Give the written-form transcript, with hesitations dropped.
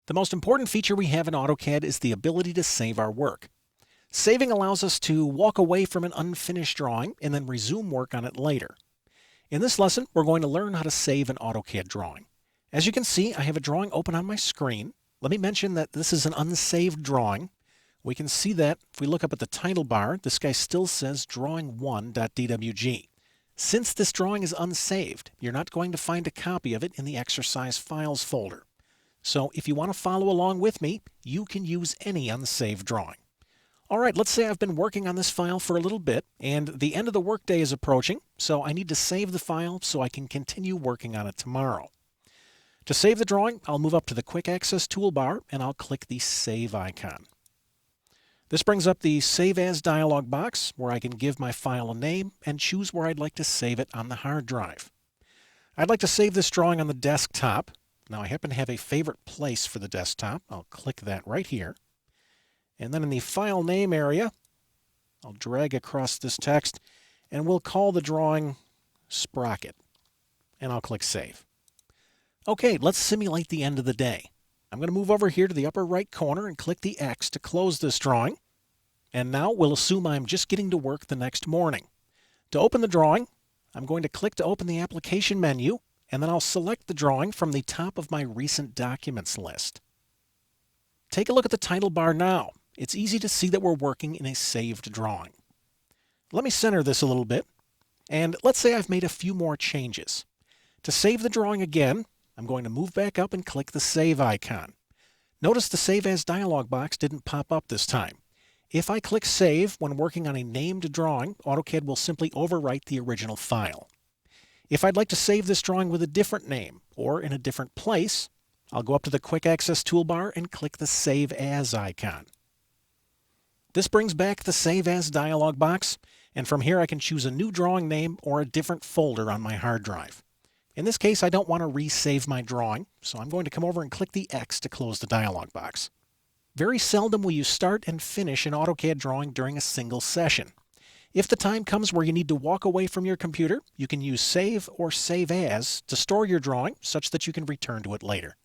The most important feature we have in AutoCAD is the ability to save our work. Saving allows us to walk away from an unfinished drawing and then resume work on it later. In this lesson, we're going to learn how to save an AutoCAD drawing. As you can see, I have a drawing open on my screen. Let me mention that this is an unsaved drawing. We can see that if we look up at the title bar, this guy still says drawing1.dwg. Since this drawing is unsaved, you're not going to find a copy of it in the exercise files folder. So if you want to follow along with me, you can use any unsaved drawing. All right, let's say I've been working on this file for a little bit, and the end of the workday is approaching, so I need to save the file so I can continue working on it tomorrow. To save the drawing, I'll move up to the Quick Access toolbar, and I'll click the Save icon. This brings up the Save As dialog box, where I can give my file a name and choose where I'd like to save it on the hard drive. I'd like to save this drawing on the desktop. Now, I happen to have a favorite place for the desktop. I'll click that right here. And then in the File Name area, I'll drag across this text, and we'll call the drawing Sprocket. And I'll click Save. Okay, let's simulate the end of the day. I'm going to move over here to the upper right corner and click the X to close this drawing. And now we'll assume I'm just getting to work the next morning. To open the drawing, I'm going to click to open the application menu, and then I'll select the drawing from the top of my recent documents list. Take a look at the title bar now. It's easy to see that we're working in a saved drawing. Let me center this a little bit, and let's say I've made a few more changes. To save the drawing again, I'm going to move back up and click the Save icon. Notice the Save As dialog box didn't pop up this time. If I click Save when working on a named drawing, AutoCAD will simply overwrite the original file. If I'd like to save this drawing with a different name or in a different place, I'll go up to the Quick Access toolbar and click the Save As icon. This brings back the Save As dialog box, and from here I can choose a new drawing name or a different folder on my hard drive. In this case, I don't want to resave my drawing, so I'm going to come over and click the X to close the dialog box. Very seldom will you start and finish an AutoCAD drawing during a single session. If the time comes where you need to walk away from your computer, you can use Save or Save As to store your drawing such that you can return to it later.